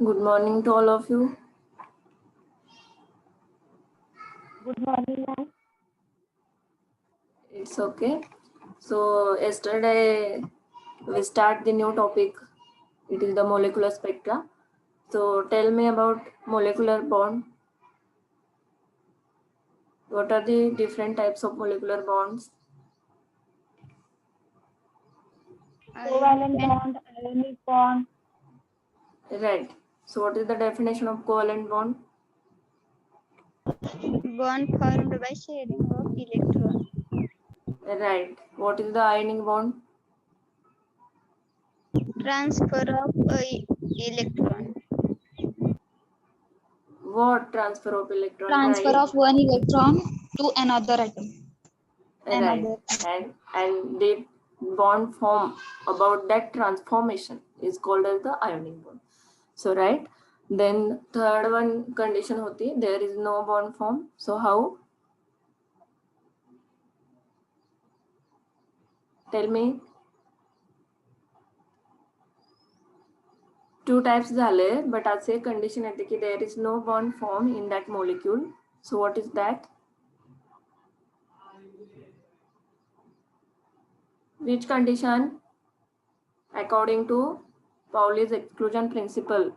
Good morning to all of you. Good morning, ma'am. It's okay. So yesterday we start the new topic. It is the molecular spectra. So tell me about molecular bond. What are the different types of molecular bonds? Covalent bond, ionic bond, Right. So what is the definition of covalent bond? Bond formed by sharing of electrons. Right. What is the ionic bond? Transfer of a electron. What transfer of electron? Transfer Right. of one electron to another atom. Right. And the bond form about that transformation is called as the ionic bond. So right. Then third one condition hoti, there is no bond form. So how? Tell me. Two types झाले, but असे condition येते की there is no bond form in that molecule. So what is that? Which condition? According to Pauli's exclusion principle.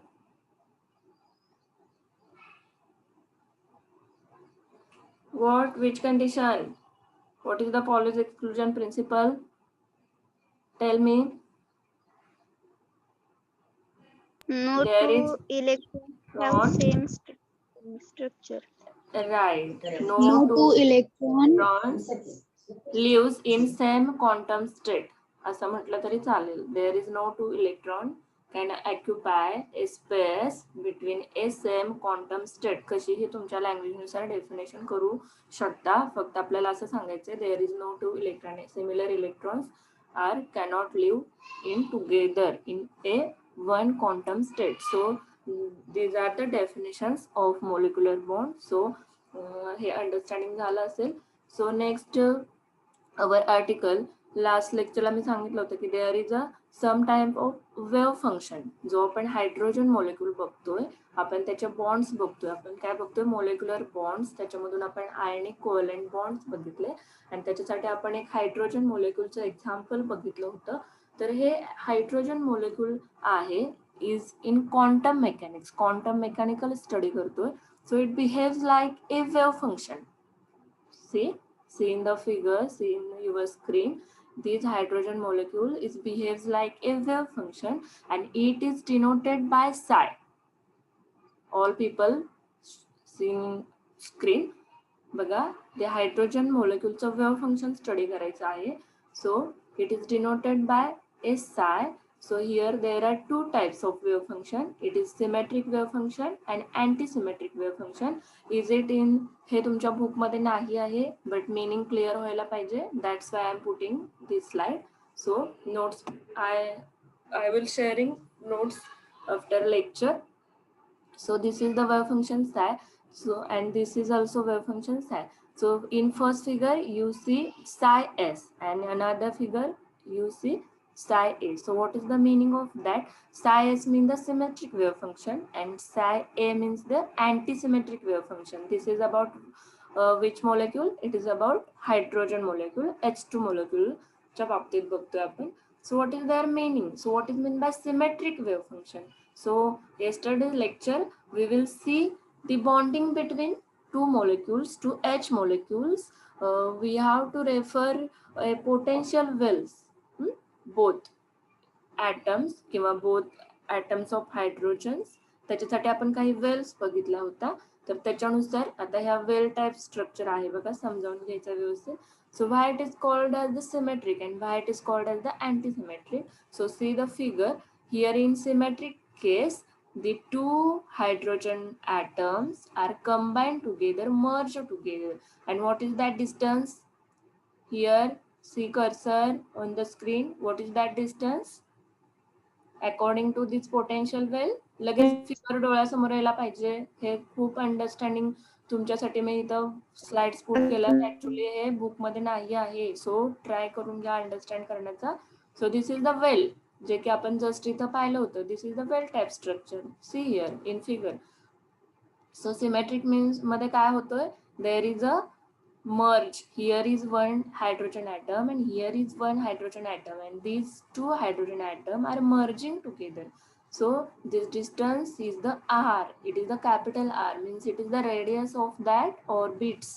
What? Which condition? What is the Pauli's exclusion principle? Tell me. No There two is electrons have electron. same structure. Right. No No two two electron electrons lives in same quantum state. असं म्हटलं तरी चालेल. There is no two electron can occupy a space between a same quantum state. कशीही तुमच्या लँग्वेजनुसार definition करू शकता. फक्त आपल्याला असं सांगायचं there is no two electron. Similar electrons cannot live in together in a one quantum state. So these are the definitions of molecular bond. So हे understanding झालं असेल. So next our article last लेक्चरला मी सांगितलं होतं की there is a some type of wave function. जो आपण हायड्रोजन मॉलिक्यूल बघतोय, आपण त्याचे बॉन्ड्स बघतोय. आपण काय बघतोय? Molecular bonds. त्याच्यामधून आपण आयनिक कोव्हलंट बॉन्ड्स बघितले आणि त्याच्यासाठी आपण एक हायड्रोजन मॉलिक्यूलचं एक्झाम्पल बघितलं होतं. तर हे हायड्रोजन मॉलिक्यूल आहे is in quantum mechanics. Quantum mechanical study करतोय. So it behaves like a wave function. See in the figure, see in your screen, this hydrogen molecule behaves like a wave function and it is denoted by psi. All people see in screen. बघा, the hydrogen molecule चं wave function study करायचं आहे. So it is denoted by a psi. So here there are two types of wave function. It is symmetric wave function and anti-symmetric wave function. Is it in? हे तुमच्या book मध्ये नाही आहे, but meaning clear व्हायला पाहिजे. That's why I am putting this slide. So notes I will sharing notes after lecture. So this is the wave function psi. So and this is also wave function psi. So in first figure you see psi s and another figure you see psi a. So what is the meaning of that? Psi s means the symmetric wave function and psi a means the anti-symmetric wave function. This is about which molecule? It is about hydrogen molecule, H2 molecule च्या बाबतीत बघतोय आपण. So what is their meaning? So what is meant by symmetric wave function? So yesterday's lecture we will see the bonding between two molecules, two H molecules. We have to refer a potential wells, both atoms किंवा both atoms of hydrogens. त्याच्यासाठी आपण काही Wales बघितला होता. तर त्याच्यानुसार आता ह्या वेल टाइप स्ट्रक्चर आहे बघा, समजावून घ्यायचं व्यवस्थित. So why it is called as the symmetric and why it is called as the anti-symmetric? So see the figure here. In symmetric case, the two hydrogen atoms are combined together, merged together. And what is that distance? Here, see cursor on the screen. What is that distance? According to this potential well, लगेच figure डोळ्यासमोर यायला पाहिजे. हे खूप understanding तुमच्यासाठी मी इथं slides put केलं. ऍक्च्युली हे बुक मध्ये नाही आहे. सो ट्राय करून घ्या अंडरस्टँड करण्याचा. So this is the well. जे की आपण जस्ट इथं पाहिलं होतं. This is the well type structure. See here in figure. So symmetric means मध्ये काय होतोय, there is a merge. Here is one hydrogen atom and here is one hydrogen atom, and these two hydrogen atom are merging together. So this distance is the r. It is the capital R, means it is the radius of that orbits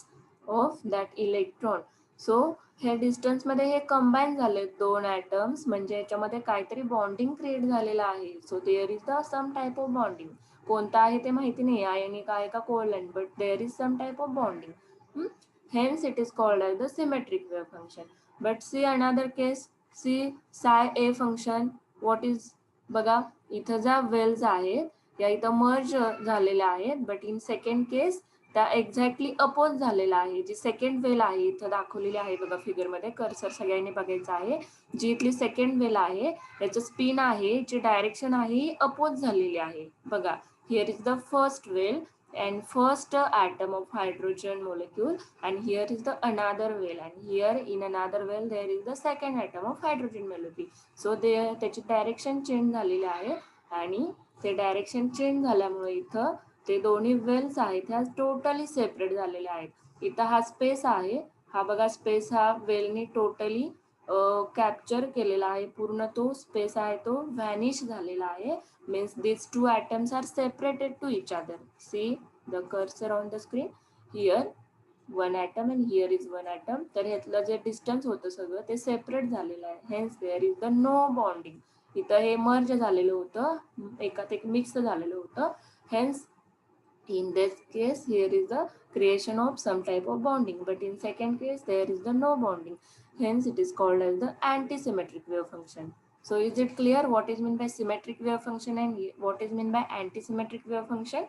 of that electron. So हे distance मध्ये हे combine झाले दोन atoms, म्हणजे याच्यामध्ये काहीतरी bonding create झालेलं आहे. So there is the some type of bonding. कोणता आहे ते माहिती नाही, आयनिक आहे का covalent, but there is some type of bonding. Hence it is called as the symmetric wave function. But see another case, see psi a function. What is, बघा इथं ज्या वेल्स आहेत या इथं मर्ज झालेल्या आहेत, बट इन सेकंड केस त्या exactly oppose झालेला आहे. जी सेकंड वेल आहे इथं दाखवलेली आहे बघा फिगरमध्ये, कर्सर सगळ्यांनी बघायचं आहे. जी इथली सेकंड वेल आहे याचं स्पिन आहे, जी डायरेक्शन आहे अपोज झालेली आहे. बघा here is the first well and first atom of hydrogen molecule, and here is the another well, and here in another well there is the second atom of hydrogen molecule. So त्याची direction change झालेली आहे आणि ते direction change झाल्यामुळे इथं ते दोन्ही Wales आहेत ह्या टोटली सेपरेट झालेल्या आहेत. इथं हा स्पेस आहे, हा बघा स्पेस हा वेलनी टोटली कॅप्चर केलेला आहे. पूर्ण तो स्पेस आहे तो व्हॅनिश झालेला आहे. Means these two atoms are separated to each other. See the cursor on the screen. Here one atom and here is one atom. तर ह्यातलं जे डिस्टन्स होतं सगळं ते सेपरेट झालेलं आहे. Hence there is the no bonding. इथं हे merge झालेलं होतं, एकात एक मिक्स झालेलं होतं. Hence in this case here is the creation of some type of bonding, but in second case there is the no bonding. Hence it is called as the antisymmetric wave function. So is it clear what is meant by symmetric wave function and what is meant by antisymmetric wave function?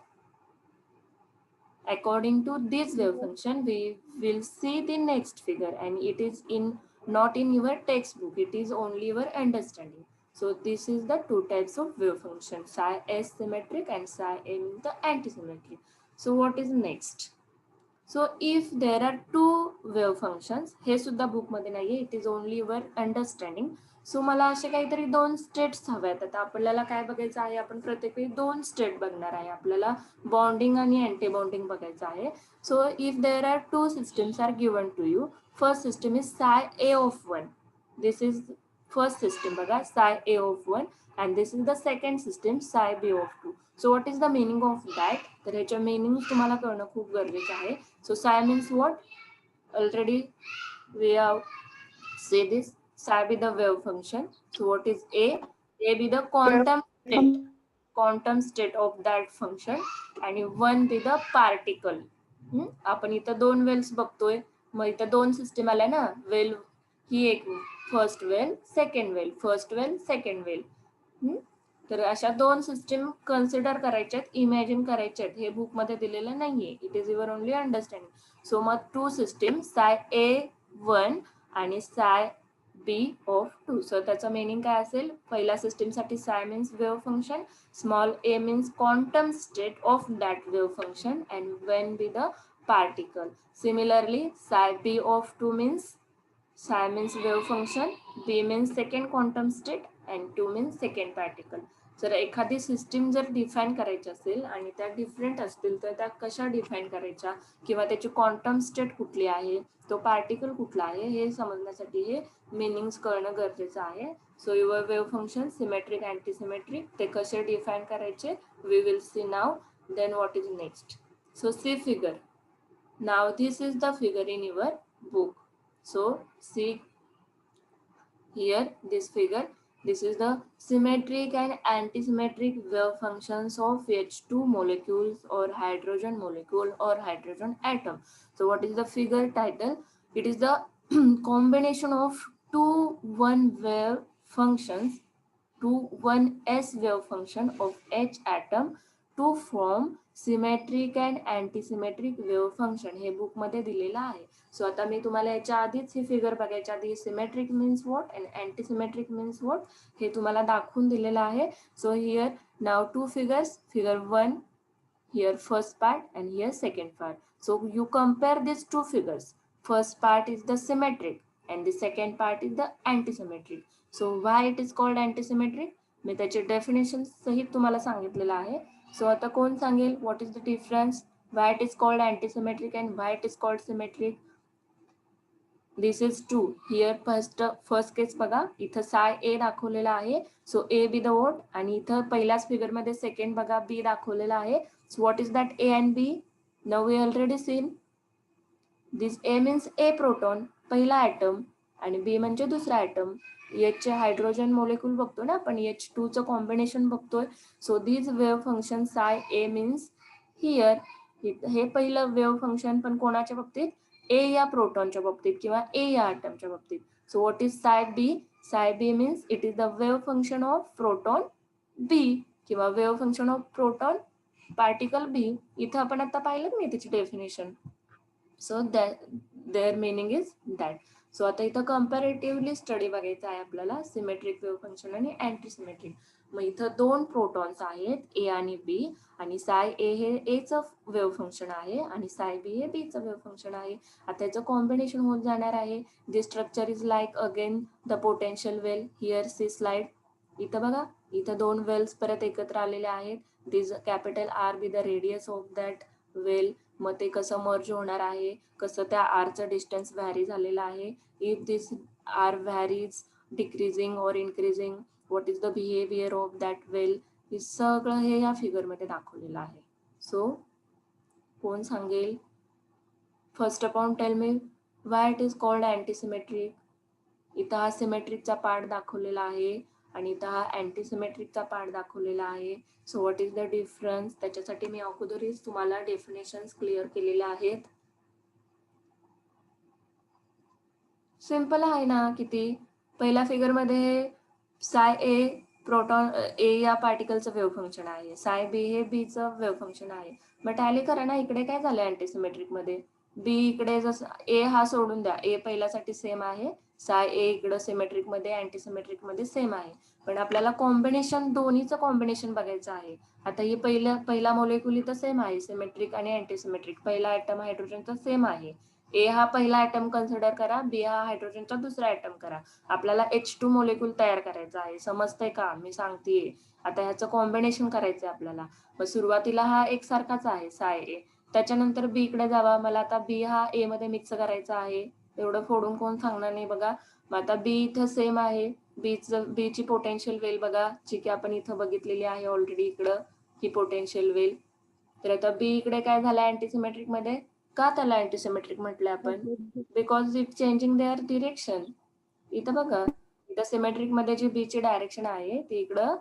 According to this wave function, we will see the next figure, and it is not in your textbook. It is only your understanding. So this is the two types of wave function, psi s symmetric and psi a means the antisymmetric. So what is next? So if there are two wave functions, हे सुद्धा book मध्ये नाहीये, it is only your understanding. So मला असे काहीतरी दोन states हव्यात. आता आपल्याला काय बघायचं आहे, आपण प्रत्येक वेळी दोन स्टेट बघणार आहे. आपल्याला बॉन्डिंग आणि अँटी बॉन्डिंग बघायचं आहे. So if there are two systems are given to you, first system is psi A of one. This is first system बघा, psi A of one, and this is the second system psi B of two. So what is the meaning of that? तर ह्याच्या meaning तुम्हाला कळणं खूप गरजेचं आहे. So say means what? Already we have say this. Psi be the wave function. So what is A? A be the quantum state of that function, and 1 be the particle. आपण इथं दोन Wales बघतोय, मग इथं दोन system आल्या ना, वेल ही एक फर्स्ट वेल, सेकंड वेल, फर्स्ट वेल, सेकंड वेल. तर अशा दोन सिस्टम कन्सिडर करायच्यात, इमॅजिन करायच्यात. हे बुक मध्ये दिलेलं नाहीये, it is your only understanding. So मग टू सिस्टम साय A1 आणि साय बी ऑफ टू. सो त्याचं मिनिंग काय असेल? पहिल्या सिस्टीमसाठी साय means wave function, small A means quantum state of that wave function, and Wien be the particle. Similarly साय B of to means psi means wave function, B means second quantum state, and two means second particle. जर एखादी system जर define करायची असेल आणि त्या different असतील तर त्या कशा डिफाईन करायच्या, किंवा त्याची क्वांटम स्टेट कुठली आहे, तो पार्टिकल कुठला आहे, हे समजण्यासाठी हे मिनिंग्स कळणं गरजेचं आहे. So your wave function symmetric antisymmetric ते कसे डिफाईन करायचे we will see now. Then what is next? So see figure. Now this is the figure in your book. So see here this figure. This is the symmetric and antisymmetric wave functions of H2 molecules or hydrogen molecule or hydrogen atom. So what is the figure title? It is the combination of two one wave functions, two 1s wave function of H atom to form symmetric and antisymmetric wave function. हे book मध्ये दिलेलं आहे. So आता मी तुम्हाला याच्या आधीच ही figure बघायच्या आधी symmetric means what and antisymmetric means what हे तुम्हाला दाखवून दिलेलं आहे. So here now two figures, figure 1 here first part and here second part. So you compare these two figures. First part is the symmetric and the second part is the antisymmetric. So why it is called antisymmetric, मी त्याचे definition सहित तुम्हाला सांगितलेलं आहे. So आता कोण सांगेल what is the difference, why it is called antisymmetric and why it is called symmetric. This is two. Here first case बघा, इथं साय ए दाखवलेला आहे. So A B the vote, आणि इथं पहिल्याच फिगर मध्ये सेकंड बघा बी दाखवलेला आहे. So what is that A and B, now we already seen. This A means A proton, पहिला ॲटम, आणि बी म्हणजे दुसरा ॲटम. चे हायड्रोजन मोलेक्युल बघतो ना आपण, H2 चं कॉम्बिनेशन बघतोय. सो दिस वेव्ह फंक्शन साय ए मीन्स हिअर, हे पहिलं वेव्ह फंक्शन पण कोणाच्या बाबतीत, ए या प्रोटॉनच्या बाबतीत किंवा ए या ॲटमच्या बाबतीत. So what is psi B, psi B means it is the wave function of proton B किंवा wave function of proton particle B. इथं आपण आता पाहिलं मी त्याची definition. So there meaning is that. सो आता इथं कम्पॅरेटिव्हली स्टडी बघायचा आहे आपल्याला सिमेट्रिक वेव्ह फंक्शन आणि अँटीसिमेट्रिक. मग इथं दोन प्रोटॉन्स आहेत, ए आणि बी, आणि साय ए हे एचं वेव्ह फंक्शन आहे आणि साय बी हे बीचं वेव्ह फंक्शन आहे. आता याचं कॉम्बिनेशन होत जाणार आहे. This structure is like again the potential well. Here see slide. इथं बघा, इथं दोन वेल्स परत एकत्र आलेले आहेत. This capital R be the radius of that well. मग ते कसं मर्ज होणार आहे, कसं त्या आरचं डिस्टन्स व्हॅरी झालेलं आहे. If this R varies decreasing or increasing, what is the behaviour of that well, हे सगळं हे या फिगरमध्ये दाखवलेलं आहे. सो कोण सांगेल, first of all tell me why it is called antisymmetric. इथं हा सिमेट्रिकचा पार्ट दाखवलेला आहे आणि इथं हा अँटीसिमेट्रिकचा पार्ट दाखवलेला आहे. So what is the difference, त्याच्यासाठी मी अगोदरच तुम्हाला डेफिनेशन्स क्लिअर केलेल्या आहेत. सिंपल आहे ना किती. पहिल्या फिगर मध्ये साय ए प्रोटॉन ए या पार्टिकलचं वेव्ह फंक्शन आहे, साय बी हे बीचं वेव्ह फंक्शन आहे. मग टॅली करा ना, इकडे काय झालं अँटीसिमेट्रिक मध्ये, बी इकडे जसं ए हा सोडून द्या, ए पहिल्यासाठी सेम आहे, साय ए इकडं सिमेट्रिक मध्ये अँटीसिमेट्रिक मध्ये सेम आहे. पण आपल्याला कॉम्बिनेशन दोन्हीचं कॉम्बिनेशन बघायचं आहे. आता ही पहिला मोलेक्युल इथं सेम आहे, सिमेट्रिक आणि अँटीसिमेट्रिक. पहिला ॲटम हायड्रोजनचा सेम आहे. ए हा पहिला ॲटम कन्सिडर करा, बी हा हायड्रोजनचा दुसरा ॲटम करा. आपल्याला H2 मोलेक्युल तयार करायचा आहे. समजतंय का मी सांगतेय. आता ह्याचं कॉम्बिनेशन करायचंय आपल्याला. मग सुरुवातीला हा एकसारखाच आहे साय ए, त्याच्यानंतर बी इकडे जावा, मला आता बी हा ए मध्ये मिक्स करायचा आहे. एवढं फोडून कोण सांगणार नाही बघा. मग आता बी इथं सेम आहे, बीची पोटेन्शियल वेल बघा, जी की आपण इथं बघितलेली आहे ऑलरेडी. इकडं ही पोटेन्शियल वेल. तर आता बी इकडे काय झालं अँटीसिमेट्रिक मध्ये, का त्याला अँटीसिमेट्रिक म्हटलंय आपण, because it changing their direction. इथं बघा, इथं सिमेट्रिक मध्ये जी बीची डायरेक्शन आहे ती इकडं,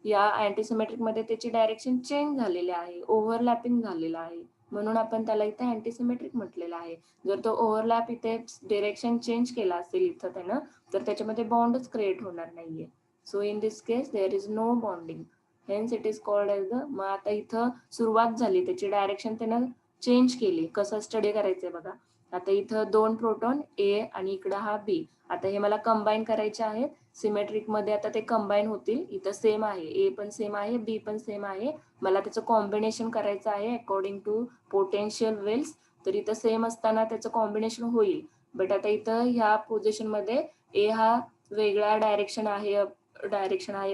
या अँटीसिमेट्रिक मध्ये त्याची डायरेक्शन चेंज झालेली आहे, ओव्हरलॅपिंग झालेलं आहे, म्हणून आपण त्याला इथं अँटीसिमेट्रिक म्हटलेलं आहे. जर तो ओव्हरलॅप इथे डिरेक्शन चेंज केला असेल इथं त्यानं, तर त्याच्यामध्ये बॉन्डच क्रिएट होणार नाहीये. So in this case there is no bonding, hence it is called as the. मग आता इथं सुरुवात झाली, त्याची डायरेक्शन त्यानं चेंज केली. कसं स्टडी करायचंय बघा. आता इथं दोन प्रोटॉन ए आणि इकडं हा बी, आता हे मला कंबाईन करायचे आहेत. सिमेट्रिक मध्ये आता ते कंबाईन होतील. इथं सेम आहे, ए पण सेम आहे, बी पण सेम आहे. मला त्याचं कॉम्बिनेशन करायचं आहे अकॉर्डिंग टू पोटेन्शियल वेल्स. तर इथं सेम असताना त्याचं कॉम्बिनेशन होईल. बट आता इथं ह्या पोझिशन मध्ये ए हा वेगळा डायरेक्शन आहे,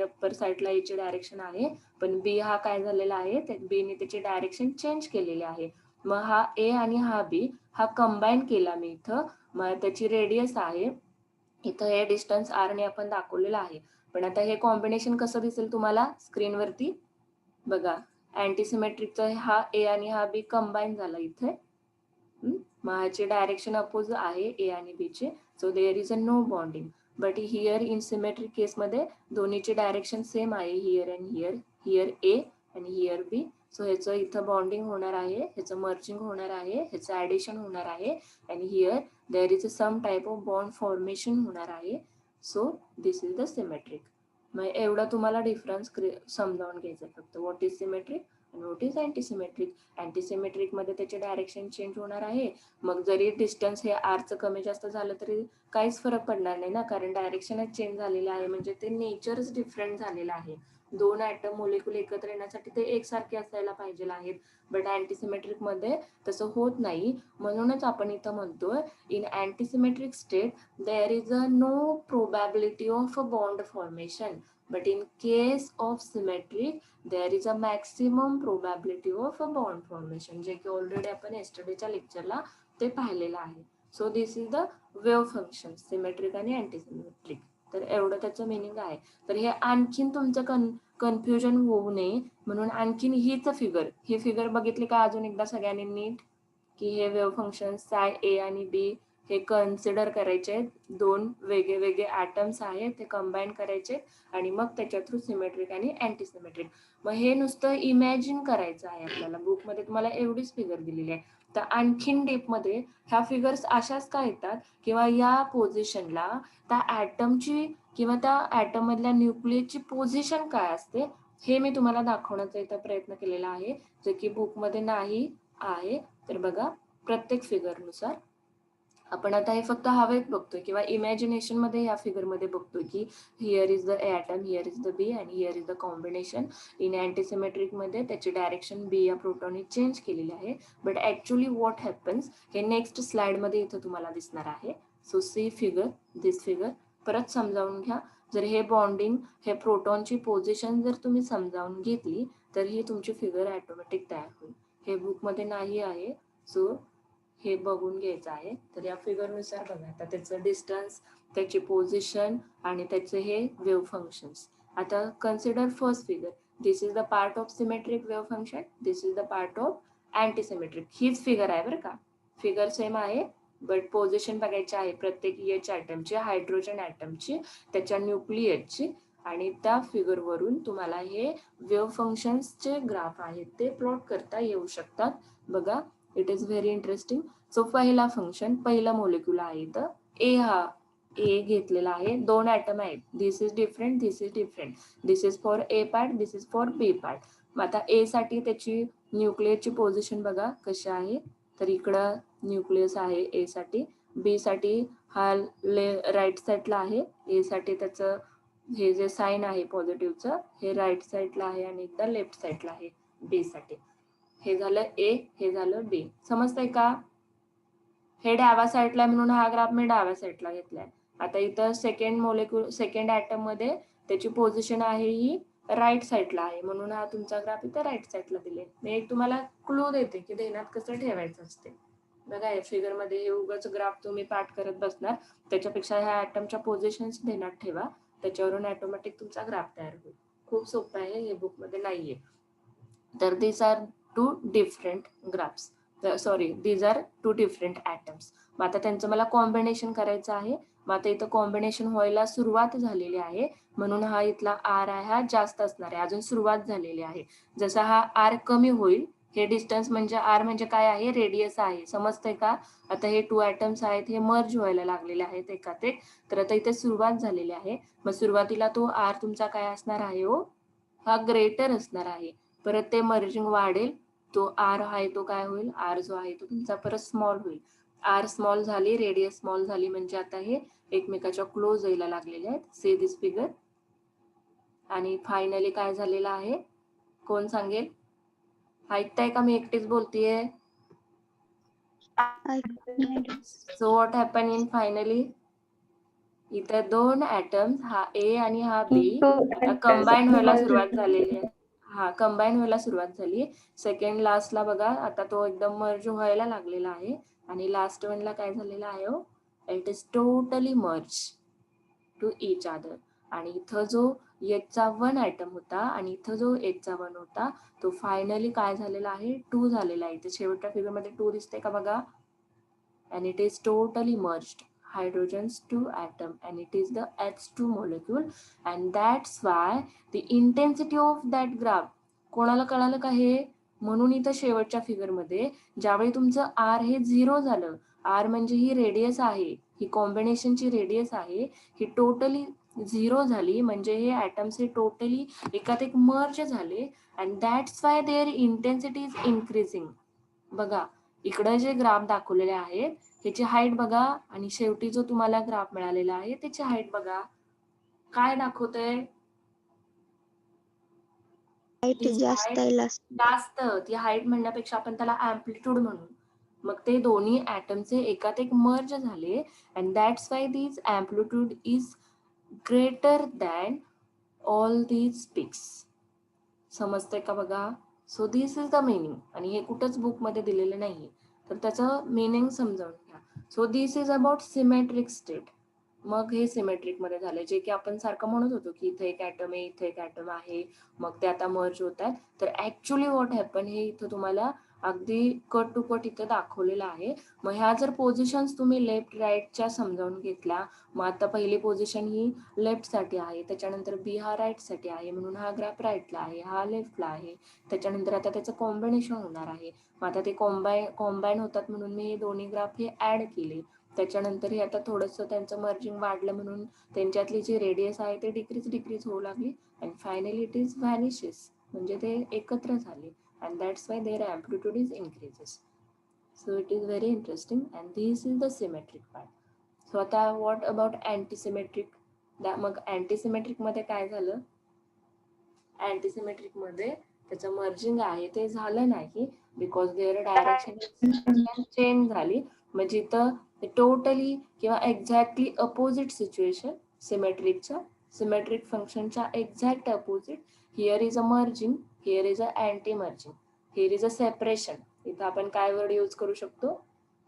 अप्पर साईडला एची डायरेक्शन आहे. पण बी हा काय झालेला आहे, बीने त्याची डायरेक्शन चेंज केलेली आहे. मग हा ए आणि हा बी हा कंबाईन केला मी इथं. मग त्याची रेडियस आहे इथं, हे डिस्टन्स आर ने आपण दाखवलेलं आहे. पण आता हे कॉम्बिनेशन कसं दिसेल तुम्हाला स्क्रीनवरती बघा. अँटीसिमेट्रिकचा हा ए आणि हा बी कंबाईन झाला इथे. मग ह्याची डायरेक्शन अपोज आहे ए आणि बी चे. So there is a no bonding. But here in symmetric केसमध्ये दोन्हीची डायरेक्शन सेम आहे, here and here, here A आणि हिअर बी. सो ह्याचं इथं बॉन्डिंग होणार आहे, ह्याचं मर्जिंग होणार आहे, ह्याचं ऍडिशन होणार आहे, आणि here there is a some type of bond formation होणार आहे. So this is the symmetric. मग एवढं तुम्हाला डिफरन्स समजावून घ्यायचं फक्त, व्हॉट इज सिमेट्रिक आणि व्हॉट इज अँटीसिमेट्रिक. अँटीसिमेट्रिक मध्ये त्याचे डायरेक्शन चेंज होणार आहे. मग जरी डिस्टन्स हे आरचं कमी जास्त झालं तरी काहीच फरक पडणार नाही ना, कारण डायरेक्शनच चेंज झालेलं आहे, म्हणजे ते नेचरच डिफरंट झालेलं आहे. दोन ऍटम मोलिक्युल एकत्र येण्यासाठी ते एकसारखे असायला पाहिजे आहेत, बट अँटीसिमेट्रिक मध्ये तसं होत नाही. म्हणूनच आपण इथं म्हणतोय in antisymmetric state there is a no probability of a bond formation, but in case of symmetric there is a maximum probability of a bond formation, जे की ऑलरेडी आपण येस्टरडेच्या लेक्चरला ते पाहिलेलं आहे. So this is the wave function symmetric आणि antisymmetric. तर एवढं त्याचं मिनिंग आहे. तर हे आणखीन तुमचं कन्फ्युजन होऊ नये म्हणून आणखीन हीच फिगर, ही फिगर बघितली का अजून एकदा सगळ्यांनी नीट, की हे वेव्ह फंक्शन साय ए आणि बी हे कन्सिडर करायचे आहेत. दोन वेगळे वेगळे ॲटम्स आहेत ते कंबाईन करायचे आणि मग त्याच्या थ्रू सिमेट्रिक आणि अँटीसिमेट्रिक. मग हे नुसतं इमॅजिन करायचं आहे आपल्याला. बुकमध्ये तुम्हाला एवढीच फिगर दिलेली आहे. तर आणखीन डीपमध्ये ह्या फिगर्स अशाच का येतात किंवा या पोझिशनला त्या ॲटमची किंवा त्या ॲटम मधल्या न्यूक्लियसची पोझिशन काय असते हे मी तुम्हाला दाखवण्याचा इथं प्रयत्न केलेला आहे, जे की बुकमध्ये नाही आहे. तर बघा प्रत्येक फिगरनुसार आपण आता हे फक्त हवेत बघतोय किंवा इमॅजिनेशन मध्ये या फिगर मध्ये बघतोय की here is the atom, here is the B आणि here is the combination. In antisymmetric मध्ये त्याची डायरेक्शन बी या प्रोटॉनने चेंज केलेली आहे. बट ऍक्च्युअली व्हॉट हॅपन्स हे नेक्स्ट स्लाइड मध्ये इथं तुम्हाला दिसणार आहे. So see figure, this figure परत समजावून घ्या. जर हे बॉन्डिंग, हे प्रोटॉनची पोझिशन जर तुम्ही समजावून घेतली तर ही तुमची फिगर ऑटोमॅटिक तयार होईल. हे बुकमध्ये नाही आहे, सो हे बघून घ्यायचं आहे. तर या फिगरनुसार बघा आता त्याचं डिस्टन्स, त्याची पोझिशन आणि त्याचे हे वेव्ह फंक्शन्स. आता consider first figure. This is the part of symmetric wave function, this is the part of antisymmetric. हीच फिगर आहे बरं का, फिगर सेम आहे बट पोझिशन बघायची आहे प्रत्येक एच ॲटमची, हायड्रोजन ॲटमची, त्याच्या न्यूक्लियसची. आणि त्या फिगरवरून तुम्हाला हे वेव्ह फंक्शन्सचे ग्राफ आहेत ते प्लॉट करता येऊ शकतात. बघा it is very interesting. So पहिला फंक्शन, पहिला मोलिक्युल आहे इथं ए, हा ए घेतलेला आहे. दोन ॲटम आहेत. This is different, this is different. This is for A part, this is for B part. मग आता ए साठी त्याची न्यूक्लियसची पोझिशन बघा कशी आहे. तर इकडं न्यूक्लियस आहे ए साठी. बी साठी हा राईट साईडला आहे. ए साठी त्याचं हे जे साइन आहे पॉझिटिव्हचं हे राईट साईडला आहे आणि एकदा लेफ्ट साईडला आहे बी साठी. हे झालं ए, हे झालं बी. समजतंय का? हे डाव्या साईडला म्हणून हा ग्राफ मी डाव्या साईडला घेतलाय. आता इथं सेकंड मोलिक्युल, सेकंड ॲटम मध्ये त्याची पोझिशन आहे ही राईट साईडला आहे म्हणून हा तुमचा ग्राफ इथं राईट साईडला दिले. मी एक तुम्हाला क्लू देते की ध्यानात कसं ठेवायचं असते. बघा या फिगर मध्ये हे उगाच ग्राफ तुम्ही पाठ करत बसणार, त्याच्यापेक्षा ह्या ॲटमच्या पोझिशन्स ध्यानात ठेवा, त्याच्यावरून ऑटोमॅटिक तुमचा ग्राफ तयार होईल. खूप सोपं आहे, हे बुक मध्ये नाहीये. तर this are two different graphs, sorry these are two different atoms. मग आता त्यांचं मला कॉम्बिनेशन करायचं आहे. मग आता इथं कॉम्बिनेशन व्हायला सुरुवात झालेली आहे म्हणून हा इथला आर आहे हा जास्त असणार आहे. अजून सुरुवात झालेली आहे. जसा हा आर कमी होईल, हे डिस्टन्स म्हणजे आर म्हणजे काय आहे, रेडियस आहे. समजतंय का? आता हे टू ॲटम्स आहेत हे मर्ज व्हायला लागलेले आहेत एकात एक. तर आता इथे सुरुवात झालेली आहे. मग सुरुवातीला तो आर तुमचा काय असणार आहे हो, हा ग्रेटर असणार आहे. परत ते मर्जिंग वाढेल, तो आर आहे तो काय होईल, आर जो आहे तो तुमचा परत स्मॉल होईल. आर स्मॉल झाली, रेडियस स्मॉल झाली म्हणजे आता हे एकमेकाच्या क्लोज यायला लागलेले आहेत. C this figure. आणि फायनली काय झालेलं आहे कोण सांगेल? ऐकताय का मी एकटीच बोलतीये? So what happen in finally, इथं दोन ॲटम्स हा ए आणि हा बी कंबाईन व्हायला सुरुवात झालेली आहे. हा कंबाईन व्हायला सुरुवात झाली. सेकंड लास्टला बघा आता तो एकदम मर्ज व्हायला लागलेला आहे आणि लास्ट वनला काय झालेलं आहे हो, it is totally merge to each other. आणि इथं जो एचचा वन ॲटम होता आणि इथं जो एचचा वन होता तो फायनली काय झालेला आहे, टू झालेला आहे. इथे शेवटच्या फिगर मध्ये टू दिसते का बघा. and it is totally merged hydrogens to atom and it is the H2 molecule and that's why the intensity of that graph. कोणाला कळालं का हे? म्हणून इथं शेवटच्या फिगर मध्ये ज्यावेळी तुमचं आर हे 0 झालं, आर म्हणजे ही रेडियस आहे, ही कॉम्बिनेशनची रेडियस आहे, ही टोटली 0 झाली म्हणजे हे ॲटम्स हे टोटली एकात एक मर्ज झाले and that's why their intensity is increasing. बघा इकडं जे ग्राफ दाखवलेले आहेत त्याची हाईट बघा आणि शेवटी जो तुम्हाला ग्राफ मिळालेला आहे त्याची हाईट बघा. काय दाखवतंय? हाईट जास्त आहे लास्ट. जास्त ती हाईट म्हणण्यापेक्षा आपण त्याला अँप्लिट्यूड म्हणू. मग ते दोन्ही ॲटमचे एकात एक मर्ज झाले and that's Y these amplitude is greater than all these पिक्स. समजतंय का बघा? So this is the meaning. आणि हे कुठंच बुकमध्ये दिलेलं नाहीये, तर त्याचं मिनिंग समजावून घ्या. So this is about symmetric state. मग हे सिमेट्रिक मध्ये झाले, जे की आपण सारखं म्हणत होतो की इथे एक ॲटम आहे, इथे एक ॲटम आहे, मग ते आता मर्ज होत आहेत. तर ऍक्च्युली व्हॉट हॅपन हे इथं तुम्हाला अगदी कट टू कट इथं दाखवलेलं आहे. मग ह्या जर पोझिशन्स तुम्ही लेफ्ट राईटच्या समजावून घेतल्या, मग आता पहिली पोझिशन ही लेफ्ट साठी आहे, त्याच्यानंतर बी हा राईट साठी आहे, म्हणून हा ग्राफ राईटला आहे, हा लेफ्टला आहे. त्याच्यानंतर आता त्याचं कॉम्बिनेशन होणार आहे. मग आता ते कॉम्बाईन होतात म्हणून मी हे दोन्ही ग्राफ हे ऍड केले. त्याच्यानंतर हे आता थोडंसं त्यांचं मर्जिंग वाढलं म्हणून त्यांच्यातली जी रेडियस आहे ते डिक्रीज होऊ लागली and finally it is vanishes, म्हणजे ते एकत्र झाले and that's why their amplitude is increases. So it is very interesting and this is the symmetric part. So आता व्हॉट अबाउट अँटीसिमेट्रिक? मग अँटीसिमेट्रिक मध्ये काय झालं? अँटीसिमेट्रिक मध्ये त्याचं मर्जिंग आहे ते झालं नाही बिकॉज देअर डायरेक्शन चेंज झाली. मग जिथं टोटली किंवा एक्झॅक्टली अपोजिट सिच्युएशन सिमेट्रिकच्या सिमेट्रिक फंक्शनच्या exact opposite, here is a merging, here is a anti merging, here is a separation. इथं आपण काय वर्ड यूज करू शकतो?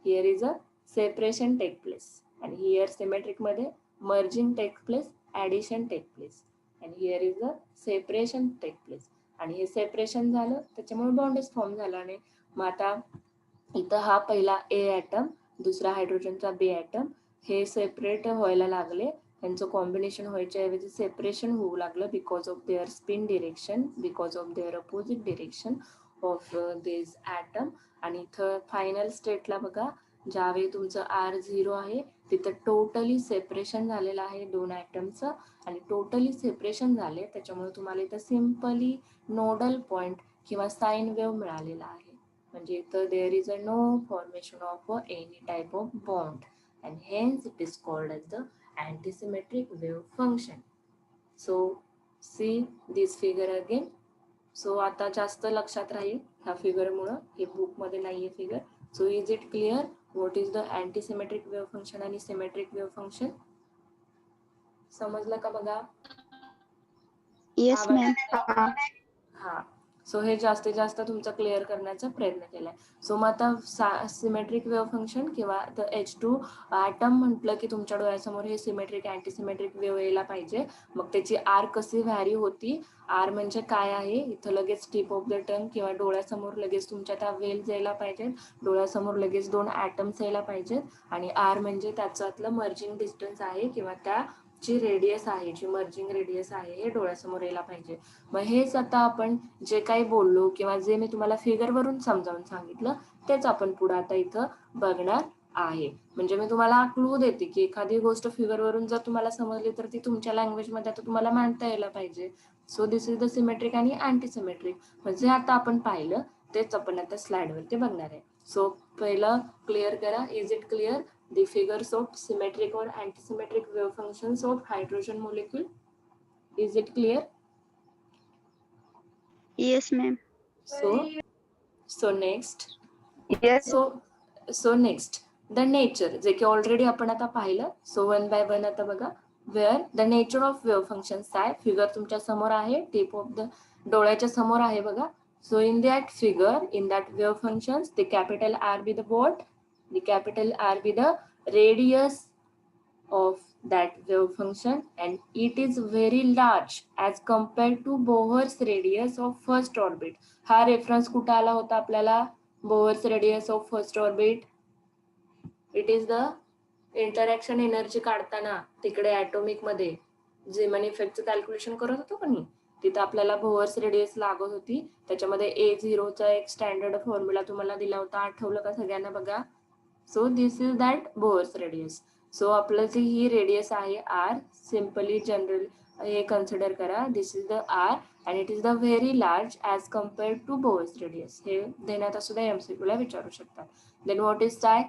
Here is a separation take place. आणि हिअर सिमेट्रिक मध्ये merging take place, addition take place, आणि here is a separation take place. आणि हे सेपरेशन झालं त्याच्यामुळे बॉन्डच फॉर्म झाला नाही. मग आता इथं हा पहिला ए ॲटम, दुसरा हायड्रोजनचा बी ॲटम, हे सेपरेट व्हायला लागले. त्यांचं कॉम्बिनेशन व्हायच्या ऐवजी सेपरेशन होऊ लागलं because of their spin direction, because of their opposite direction of this atom. आणि इथं फायनल स्टेटला बघा, ज्यावेळी तुमचं R0 आहे तिथं टोटली सेपरेशन झालेलं आहे दोन ॲटमचं, आणि टोटली सेपरेशन झाले त्याच्यामुळे तुम्हाला इथं सिम्पली नोडल पॉइंट किंवा साइन वेव्ह मिळालेला आहे. म्हणजे इथं there is a no formation of any type of bond and hence it is called as the antisymmetric wave function. So see this figure again. So आता जास्त लक्षात राहील ह्या फिगरमुळं, हे बुकमध्ये नाहीये figure. So is it clear what is the antisymmetric wave function आणि सिमेट्रिक वेव्ह फंक्शन? समजलं का बघा? Yes ma'am. हा. सो हे जास्तीत जास्त तुमचा क्लिअर करण्याचा प्रयत्न केलाय. सो मग आता सिमेट्रिक वेव्ह फंक्शन किंवा H2 ॲटम म्हटलं की तुमच्या डोळ्यासमोर हे सिमेट्रिक अँटीसिमेट्रिक वेव्ह यायला पाहिजे. मग त्याची आर कशी व्हॅरी होती? आर म्हणजे काय आहे? इथं लगेच टिप ऑफ द टंग किंवा डोळ्यासमोर लगेच तुमच्या त्या वेल्स यायला पाहिजेत, डोळ्यासमोर लगेच दोन ॲटम्स यायला पाहिजेत. आणि आर म्हणजे त्याच्यातलं मर्जिंग डिस्टन्स आहे किंवा त्या जी रेडियस आहे, जी मर्जिंग रेडियस आहे, हे डोळ्यासमोर यायला पाहिजे. मग हेच आता आपण जे काही बोललो किंवा जे मी तुम्हाला फिगरवरून समजावून सांगितलं तेच आपण पुढे आता इथं बघणार आहे. म्हणजे मी तुम्हाला क्लू देते की एखादी गोष्ट फिगरवरून जर तुम्हाला समजली तर ती तुमच्या लँग्वेजमध्ये आता तुम्हाला मांडता यायला पाहिजे. So this is the symmetric आणि अँटीसिमेट्रिक. म्हणजे आता आपण पाहिलं तेच आपण आता स्लाइडवरती बघणार आहे. सो पहिलं क्लिअर करा, is it clear? The figures of symmetric or antisymmetric wave functions of hydrogen molecule. Is it clear? Yes ma'am. So next. Yes. So next the nature, जे की ऑलरेडी आपण आता पाहिलं. सो वन बाय वन आता बघा. Where the nature of wave functions आहे. Figure तुमच्या समोर आहे, टिप ऑफ द डोळ्याच्या समोर आहे बघा. So in that figure, in that wave functions, the capital R be the what? The capital R be the radius of that wave function and it is very large as compared to Bohr's radius of first orbit. हा reference कुठे आला होता आपल्याला? Bohr's radius of first orbit. It is the interaction energy काढताना तिकडे atomic मध्ये झेमन इफेक्टचं calculation करत होतो का नाही, तिथं आपल्याला बोहर्स रेडियस लागत होती. त्याच्यामध्ये A0चा एक स्टँडर्ड फॉर्म्युला तुम्हाला दिला होता, आठवलं का सगळ्यांना बघा? So this is that Bohr's radius. So आपलं जी ही रेडियस आहे आर, सिम्पली जनरल हे कन्सिडर करा, this is the R and it is the very large as compared to Bohr's radius. हे देण्यात सुद्धा MCQ ला विचारू शकतात. Then what is psi?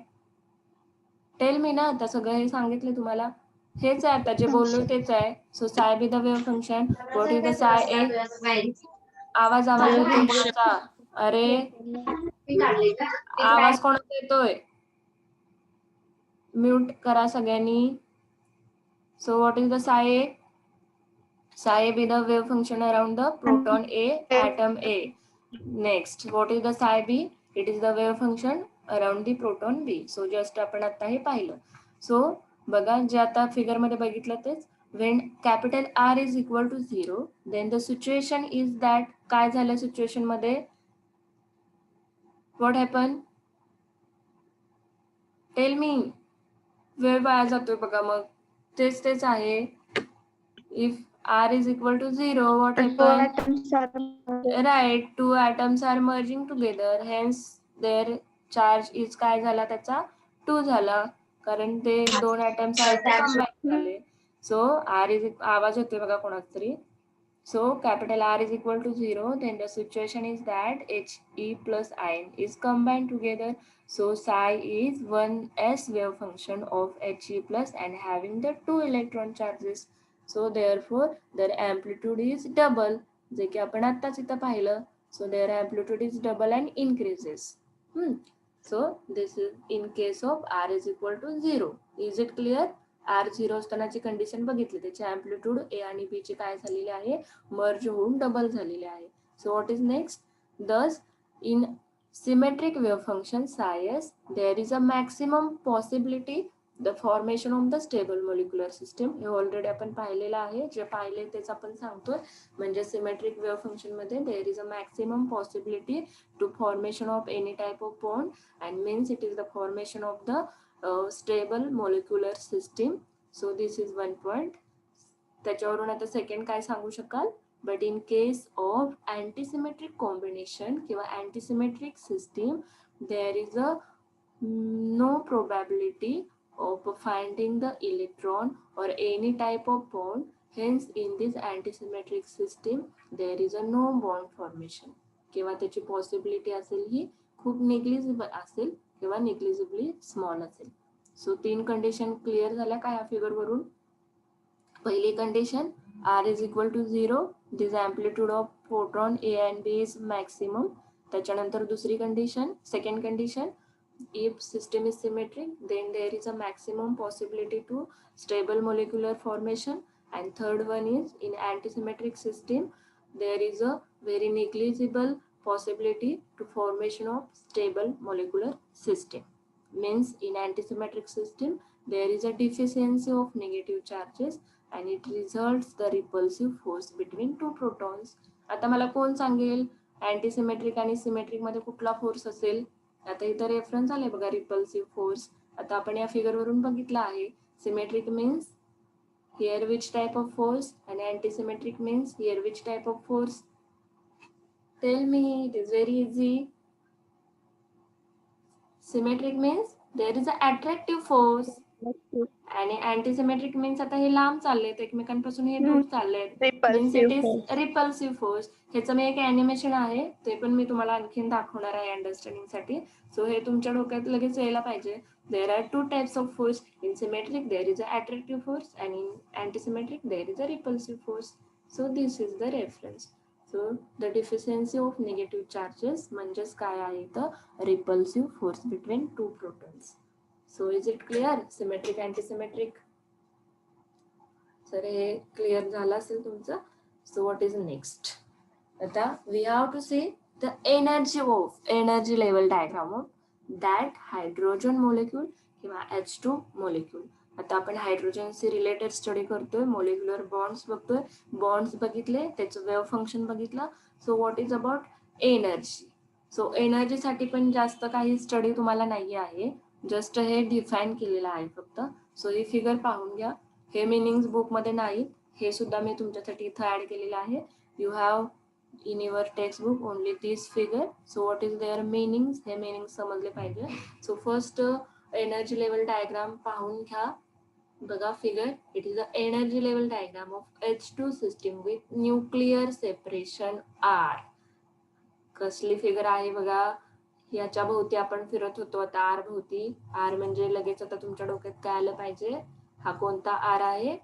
Tell me ना, आता सगळं हे सांगितलं तुम्हाला, हेच आहे आता जे बोललो तेच आहे. सो साय be the wave function. What is the साय ए? आवाज येतोय कोणाचा? अरे आवाज कोणाचा येतोय? म्यूट करा सगळ्यांनी. So what is the psi? Psi be the wave function around the proton A, atom A. Next, what is the psi B? It is the wave function around the proton B. So just आपण आता हे पाहिलं. So बघा जे आता figure मध्ये बघितलं तेच, when capital R is equal to 0, then the situation is that काय झालं सिच्युएशन मध्ये? What happened? Tell me. वेळ वाया जातोय बघा मग. तेच आहे. If R is equal to 0, what happens? Right, two atoms are merging together, hence their charge is काय झाला त्याचा 2 झाला, कारण ते दोन atoms आहेत ते combine झाले. So R is आवाज येतोय बघा कोणाचा तरी. So capital R is equal to 0, then the situation is that He plus ion is combined together. So psi is 1s wave function of He plus and having the 2 electron charges. So therefore their amplitude is double, जे की आपण आत्ताच इथं पाहिलं. So their amplitude is double and increases. So this is in case of R is equal to 0. Is it clear? R 0 असतानाची condition बघितली, त्याची amplitude ए आणि बी ची काय झालेली आहे, मर्ज होऊन डबल झालेली आहे. So what is next? Thus in symmetric wave function psi s, there is a maximum possibility the formation of the stable molecular system. हे ऑलरेडी आपण पाहिलेलं आहे, जे पाहिले तेच आपण सांगतोय. म्हणजे सिमेट्रिक वेव्ह फंक्शन मध्ये there is a maximum possibility to formation of any type of bond and means it is the formation of the stable molecular system. So this is one point. त्याच्यावरून आता second काय सांगू शकाल? But in case of antisymmetric combination किंवा antisymmetric system there is a no probability of finding the electron or any type of bond. Hence in this antisymmetric system there is a no bond formation. किंवा त्याची possibility असेल ही खूप negligible असेल किंवा निग्लिजिबली small असेल. So 3 condition clear झाल्या का या फिगर वरून? पहिली condition R is equal to 0, this amplitude of photon A and B is maximum. त्याच्यानंतर दुसरी condition, second condition, if system is symmetric then there is a maximum possibility to stable molecular formation, and third one is in antisymmetric system there is a very negligible possibility to formation of stable molecular system. Means in antisymmetric system there is a deficiency of negative charges and it results the repulsive force between two protons. आता मला कोण सांगेल अँटीसिमेट्रिक आणि symmetric मध्ये कुठला force असेल? आता इथं रेफरन्स आले बघा, रिपल्सिव्ह फोर्स. आता आपण या फिगर वरून बघितलं आहे. Symmetric means here which type of force आणि antisymmetric means here which type of force? Tell me, it is very easy. Symmetric means there is a attractive force आणि अँटीसिमेट्रिक मीन्स आता हे लांब चाललेत एकमेकांपासून, हे दूर चाललेत, means it is repulsive force. ह्याचं मी एक अॅनिमेशन आहे, ते पण मी तुम्हाला आणखीन दाखवणार आहे अंडरस्टँडिंग साठी. सो हे तुमच्या डोक्यात लगेच यायला पाहिजे. There are 2 types of force. In symmetric there is a attractive force and in antisymmetric there is a repulsive force. So this is the reference. So the deficiency of negative charges म्हणजेच काय आहे तर repulsive force between two protons. So is it clear? Symmetric, antisymmetric. Sir हे clear झालं असेल तुमचं. So what is next? आता we have to see the energy level diagram of that hydrogen molecule किंवा H2 molecule. आता आपण हायड्रोजनशी related study करतोय, मोलिक्युलर बॉन्ड्स बघतोय, बॉन्ड्स बघितले, त्याचं वेव्ह फंक्शन बघितलं. So what is about energy? So एनर्जीसाठी पण जास्त काही स्टडी तुम्हाला नाही आहे, जस्ट हे डिफाईन केलेलं आहे फक्त. सो ही फिगर पाहून घ्या. हे मिनिंग्स बुकमध्ये नाही, हे सुद्धा मी तुमच्यासाठी इथं ऍड केलेलं आहे. You have in your text book only this figure. So what is their meanings, हे मिनिंग समजले पाहिजे. So first energy level diagram पाहून घ्या. बघा figure, it is a energy level diagram of H2 system with nuclear separation R. कसली figure आहे बघा, याच्या भोवती आपण फिरत होतो आता आर भोवती. आर म्हणजे लगेच आता तुमच्या डोक्यात काय आलं पाहिजे, हा कोणता आर आहे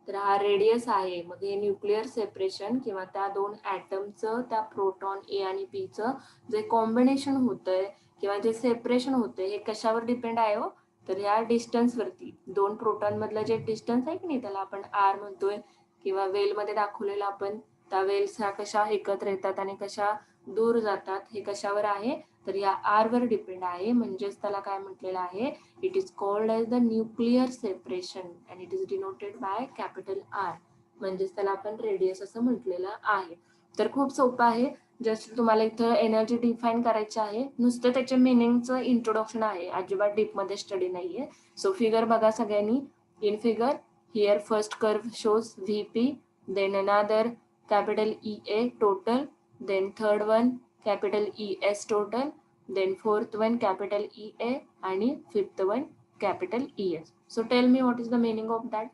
तर हा रेडियस आहे. मग हे न्यूक्लिअर सेपरेशन किंवा त्या दोन ॲटमचं त्या प्रोटॉन ए आणि पीचं जे कॉम्बिनेशन होतंय किंवा जे सेपरेशन होतंय हे कशावर डिपेंड आहे हो? तर ह्या डिस्टन्सवरती. दोन प्रोटॉन मधलं जे डिस्टन्स आहे की नाही त्याला आपण आर म्हणतोय किंवा वेलमध्ये दाखवलेलं आपण त्या वेल्स ह्या कशा एकत्र येतात आणि कशा दूर जातात हे कशावर आहे तर या आर वर डिपेंड आहे. म्हणजेच त्याला काय म्हटलेलं आहे, it is called as the nuclear separation and it is denoted by capital R. म्हणजेच त्याला आपण रेडियस असं म्हटलेलं आहे. तर खूप सोपं आहे. जस्ट तुम्हाला इथं एनर्जी डिफाईन करायची आहे. नुसतं त्याच्या मिनिंगचं इंट्रोडक्शन आहे, अजिबात डीपमध्ये स्टडी नाहीये. सो फिगर बघा सगळ्यांनी. In figure here first curve shows VP, then another capital EA total, then third one capital ES total, then fourth one capital EA आणि fifth one capital ES. So tell me what is the meaning of that?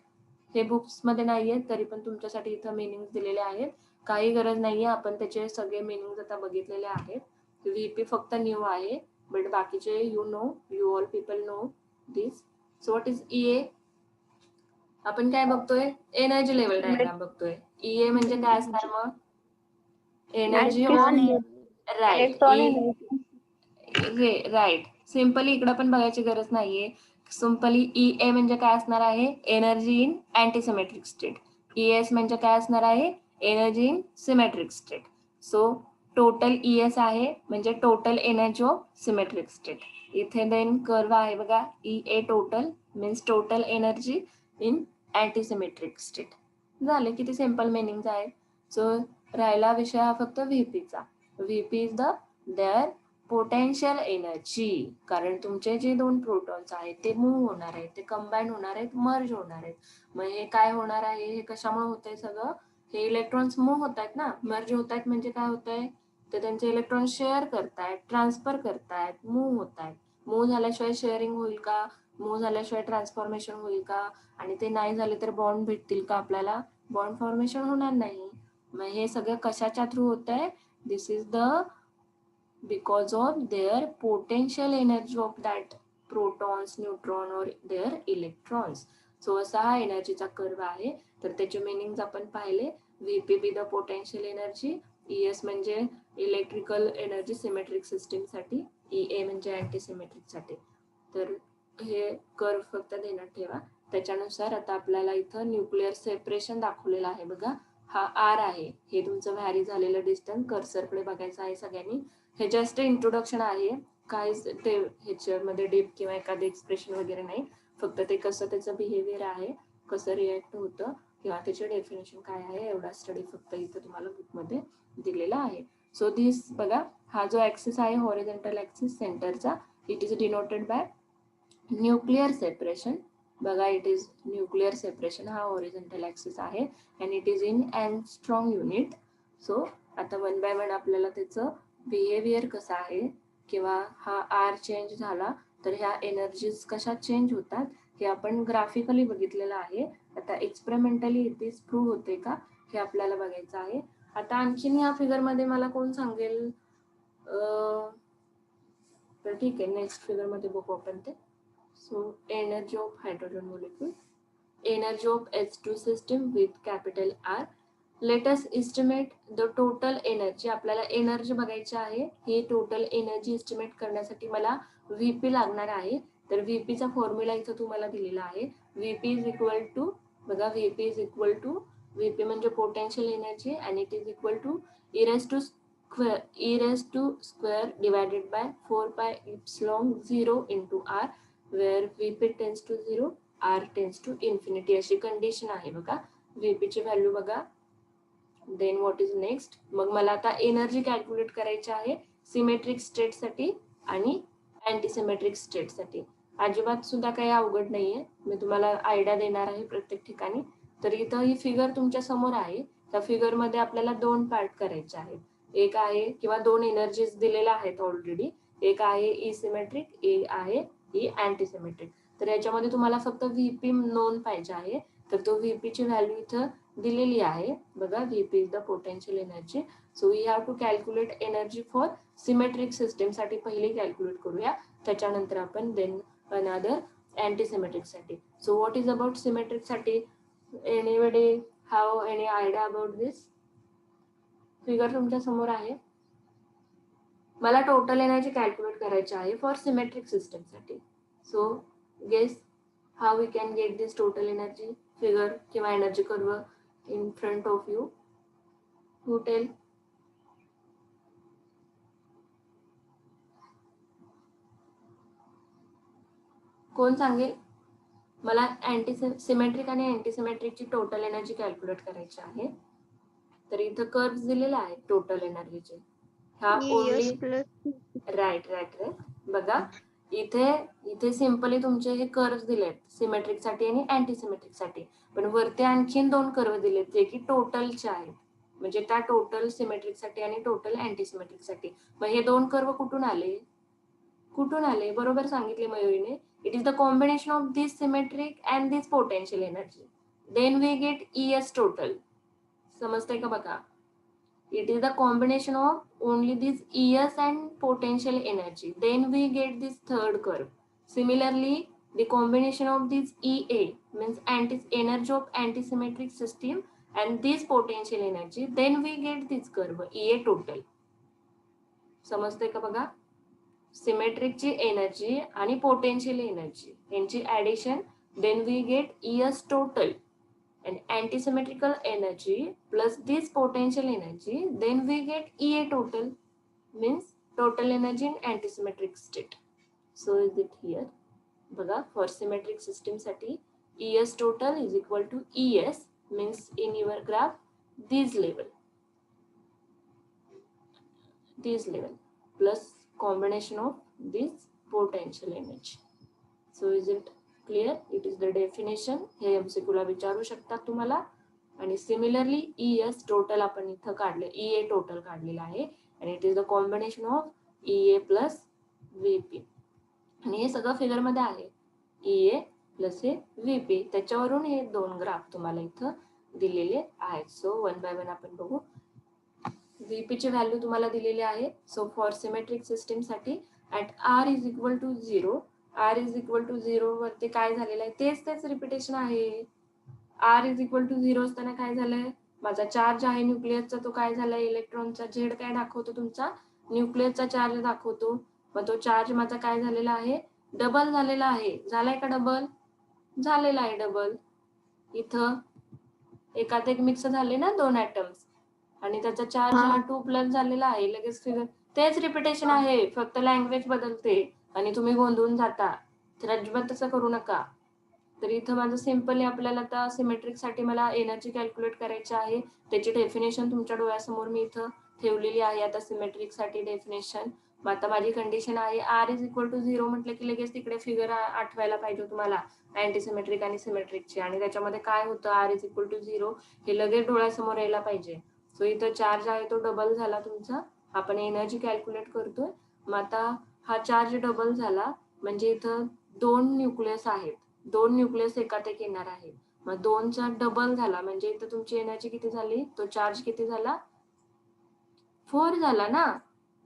हे books मध्ये नाहीये तरी पण तुमच्यासाठी इथं meaning दिलेले आहेत. काही गरज नाहीये, आपण त्याचे सगळे मिनिंग आता बघितलेले आहेत. व्हीपी फक्त न्यू आहे, बट बाकीचे you all people know this. So what is EA? आपण काय बघतोय, एनर्जी लेवल डायग्राम बघतोय. EA म्हणजे काय असणार मग, एनर्जी ऑन राईट. हे राईट. सिम्पली इकडं पण बघायची गरज नाहीये. सिम्पली EA म्हणजे काय असणार आहे, energy in antisymmetric state. ES म्हणजे काय असणार आहे, energy in symmetric state. So total ES आहे म्हणजे total energy of symmetric state. इथे देन कर्व आहे बघा, EA total means total energy in antisymmetric state. झाले, किती सिंपल मिनिंग आहे. सो राहिला विषय हा फक्त व्हीपीचा. VP is the their potential energy. कारण तुमचे जे दोन प्रोटॉन्स आहेत ते मूव्ह होणार आहेत, ते कंबाईन होणार आहेत, मर्ज होणार आहेत. मग हे काय होणार आहे, हे कशामुळे होत आहे सगळं, हे इलेक्ट्रॉन्स मूव्ह होत आहेत ना, मर्ज होत आहेत म्हणजे काय होत आहे, तर त्यांचे इलेक्ट्रॉन शेअर करतायत, ट्रान्सफर करतायत, मूव्ह होत आहेत. मूव्ह झाल्याशिवाय शेअरिंग होईल का, मूव्ह झाल्याशिवाय ट्रान्सफॉर्मेशन होईल का, आणि ते नाही झाले तर बॉन्ड भेटतील का आपल्याला, बॉन्ड फॉर्मेशन होणार नाही. मग हे सगळं कशाच्या थ्रू होत आहे, this is the because of their potential energy of that protons, neutron or their electrons. So असा हा एनर्जीचा कर्व आहे. तर त्याचे मिनिंग्स आपण पाहिले. VP be the potential energy, ES म्हणजे इलेक्ट्रिकल एनर्जी सिमेट्रिक सिस्टीम साठी, EA म्हणजे अँटी सिमेट्रिक साठी. तर हे कर्व फक्त ध्यानात ठेवा. त्याच्यानुसार आता आपल्याला इथं न्यूक्लिअर सेपरेशन दाखवलेलं आहे बघा. हा आर आहे, हे तुमचं व्हॅरी झालेलं डिस्टन्स कर्सरकडे बघायचं आहे सगळ्यांनी. हे जस्ट इंट्रोडक्शन आहे, काहीच ते ह्याच्यामध्ये डीप किंवा एखादं एक्सप्रेशन वगैरे नाही. फक्त ते कसं त्याचं बिहेवियर आहे, कसं रिॲक्ट होतं किंवा त्याचे डेफिनेशन काय आहे, एवढा स्टडी फक्त इथं तुम्हाला बुकमध्ये दिलेला आहे. सो दिस बघा, हा जो ऍक्सिस आहे हॉरिझॉन्टल ऍक्सिस सेंटरचा, it is denoted bye nuclear separation. बघा, इट इज न्यूक्लिअर सेपरेशन, हा हॉरिझॉन्टल ऍक्सिस आहे and it is in angstrom unit. So आता वन बाय वन आपल्याला त्याचं बिहेवियर कसा आहे किंवा हा आर चेंज झाला तर ह्या एनर्जीज कशा चेंज होतात हे आपण ग्राफिकली बघितलेलं आहे. आता एक्सपेरिमेंटली इथे प्रूव्ह होते का हे आपल्याला बघायचं आहे. आता आणखीन या फिगर मध्ये मला कोण सांगेल, तर ठीक आहे, नेक्स्ट फिगर मध्ये बघू आपण ते. So energy of hydrogen molecule, energy of H2 system with capital R. Let us estimate the total energy. आपल्याला एनर्जी बघायची आहे. ही टोटल एनर्जी एस्टिमेट करण्यासाठी मला व्हीपी लागणार आहे. तर व्हीपीचा फॉर्म्युला इथं तुम्हाला दिलेला आहे. व्हीपी इज इक्वल टू, बघा, VP is equal to, VP म्हणजे पोटेन्शियल एनर्जी आणि it is equal to e raise to square divided by 4 pi epsilon 0 into R, where VP tends to 0, R tends to infinity, अशी condition आहे बघा. व्हीपीची value बघा. Then what is next, मग मला आता एनर्जी कॅल्क्युलेट करायची आहे सिमेट्रिक स्टेटसाठी आणि अँटीसिमेट्रिक स्टेटसाठी. अजिबात सुद्धा काही अवघड नाहीये, मी तुम्हाला आयडिया देणार आहे प्रत्येक ठिकाणी. तर इथं ही फिगर तुमच्या समोर आहे. त्या फिगर मध्ये आपल्याला दोन पार्ट करायचे आहेत. एक आहे किंवा दोन एनर्जीज दिलेल्या आहेत ऑलरेडी. एक आहे ई सिमेट्रिक, एक आहे ई अँटीसिमेट्रिक. तर याच्यामध्ये तुम्हाला फक्त व्हीपी नोन पाहिजे आहे. तर तो व्हीपी ची व्हॅल्यू इथं दिलेली आहे बघा. VP is the potential energy. So we have to calculate energy for symmetric system साठी पहिली कॅल्क्युलेट करूया, त्याच्यानंतर आपण देन अनदर अँटीसिमेट्रिक साठी. So what is about symmetric साठी, Anybody have any idea about this? Figure तुमच्या समोर आहे. मला टोटल एनर्जी कॅल्क्युलेट करायची आहे फॉर सिमेट्रिक सिस्टम साठी. So guess how we can get this total energy figure किंवा energy curve in front of you. Who tell? कोण सांगेल? मला सिमेट्रिक आणि अँटी सिमेट्रिकची टोटल एनर्जी कॅल्क्युलेट करायची आहे. तर इथं कर्व्स दिलेले आहेत टोटल एनर्जीचे. हा ओनली ES plus राईट. बघा इथे सिम्पली तुमचे हे कर्व्स दिलेत सिमेट्रिक साठी आणि अँटी सिमेट्रिक साठी. पण वरती आणखीन 2 कर्व दिलेत जे की टोटलचे आहेत. म्हणजे त्या टोटल सिमेट्रिक साठी आणि टोटल अँटी सिमेट्रिक साठी. मग हे 2 कर्व कुठून आले? बरोबर सांगितले मयुरीने. It is the combination of this symmetric and this potential energy. Then we get ES total. समजतंय का बघा? It is the combination of only this ES and potential energy. Then we get this third curve. Similarly, the combination of this EA means energy of antisymmetric system and this potential energy. Then we get this curve EA total. समजतंय का बघा? सिमेट्रिकची energy आणि potential energy यांची addition. Then we get ES total. And antisymmetrical energy plus this potential energy, then we get EA total, means total energy in antisymmetric state. So is it here? बघा for symmetric system साठी ES total is equal to ES means in your graph this level plus combination of this potential energy. So is it clear? It is the definition. हे MCQ ला विचारू शकतात तुम्हाला. आणि similarly ES total आपण इथं काढले, EA टोटल काढलेला आहे आणि it is the combination of EA plus VP. आणि हे सगळं फिगर मध्ये आहे. EA प्लस हे VP. त्याच्यावरून हे 2 ग्राफ तुम्हाला इथं दिलेले आहेत. सो 1 बाय 1 आपण बघू. VP ची व्हॅल्यू तुम्हाला दिलेली आहे. सो फॉर सिमेट्रिक सिस्टीम साठी at R is equal to 0. R is equal to 0 वरती काय झालेलं आहे तेच रिपिटेशन आहे. R इज इक्वल टू 0 असताना काय झालंय? माझा चार्ज आहे न्यूक्लियसचा तो काय झालाय? इलेक्ट्रॉनचा. झेड काय दाखवतो? तुमचा न्यूक्लियसचा चार्ज दाखवतो. मग तो चार्ज माझा काय झालेला आहे? डबल झालेला आहे. झालाय का डबल? झालेला आहे डबल. इथं एकात एक मिक्स झाले ना 2 ऍटम्स आणि त्याचा चार्ज हा 2+ झालेला आहे. लगेच फिगर तेच रिपिटेशन आहे, फक्त लँग्वेज बदलते आणि तुम्ही गोंधळून जाता. तर अजिबात तसं करू नका. तर इथं माझं सिम्पली आपल्याला आता सिमेट्रिक साठी मला एनर्जी कॅल्क्युलेट करायची आहे. त्याची डेफिनेशन तुमच्या डोळ्यासमोर मी इथं ठेवलेली आहे. आता सिमेट्रिक साठी डेफिनेशन. मग आता माझी कंडिशन आहे R इज इक्वल टू 0 म्हटलं की लगेच तिकडे फिगर आठवायला पाहिजे तुम्हाला अँटीसिमेट्रिक आणि सिमेट्रिकची. आणि त्याच्यामध्ये काय होतं R इज इक्वल टू 0 हे लगेच डोळ्यासमोर यायला पाहिजे. सो इथं चार्ज आहे तो डबल झाला तुमचा. आपण एनर्जी कॅल्क्युलेट करतोय. मग आता हा चार्ज डबल झाला म्हणजे इथं 2 न्यूक्लियस आहेत. 2 न्यूक्लियस एकात एक येणार आहे. मग 2चा डबल झाला म्हणजे इथं तुमची एनर्जी किती झाली? तो चार्ज किती झाला? 4 झाला ना.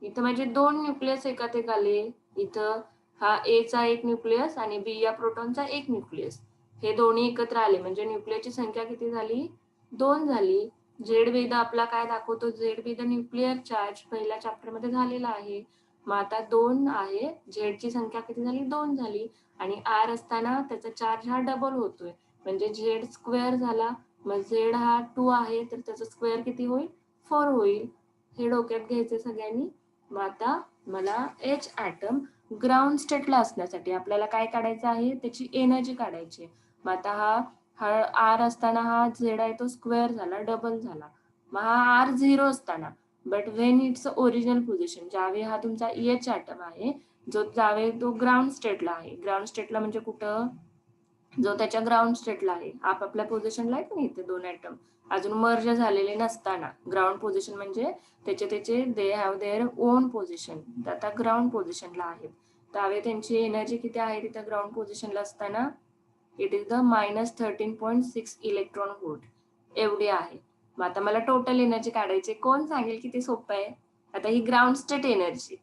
इथं म्हणजे 2 न्यूक्लियस एकात एक आले. इथं हा A चा एक न्यूक्लियस आणि B या प्रोटॉनचा एक न्यूक्लियस. हे दोन्ही एकत्र आले म्हणजे न्यूक्लियसची संख्या किती झाली? 2 झाली. ZB आपला काय दाखवतो? ZB द न्यूक्लिअर चार्ज पहिल्या चॅप्टर मध्ये झालेला आहे. मग आता 2 आहे. झेडची संख्या किती झाली? 2 झाली. आणि R असताना त्याचा चार्ज हा डबल होतोय म्हणजे Z स्क्वेअर झाला. मग Z हा 2 आहे तर त्याचा स्क्वेअर किती होईल? 4 होईल. हे डोक्यात घ्यायचे सगळ्यांनी. मग आता मला H ऍटम ग्राउंड स्टेटला असण्यासाठी आपल्याला काय काढायचं आहे? त्याची एनर्जी काढायची. मग आता हा R असताना हा Z आहे तो स्क्वेअर झाला, डबल झाला. मग हा R 0 असताना but when its original position, ज्यावेळी हा तुमचा H ऍटम आहे जो ज्यावेळी तो ग्राउंड स्टेटला आहे. ग्राउंड स्टेटला म्हणजे कुठं? जो त्याच्या ग्राउंड स्टेटला आहे. आपापल्या पोझिशनला आहेत ना इथे 2 ऍटम अजून मर्ज झालेले नसताना. ग्राउंड पोझिशन म्हणजे त्याचे they have their own position. आता ग्राउंड पोझिशनला आहेत त्यावेळी त्यांची एनर्जी किती आहे तिथं ग्राउंड पोझिशनला असताना? It is the -13.6 electron volt एवढी आहे. मग आता मला टोटल एनर्जी काढायची. कोण सांगेल किती सोपं आहे? आता ही ग्राउंड स्टेट एनर्जी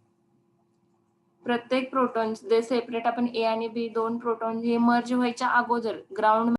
प्रत्येक प्रोटॉन जे सेपरेट आपण A आणि B 2 प्रोटॉन हे मर्ज व्हायच्या अगोदर ग्राउंड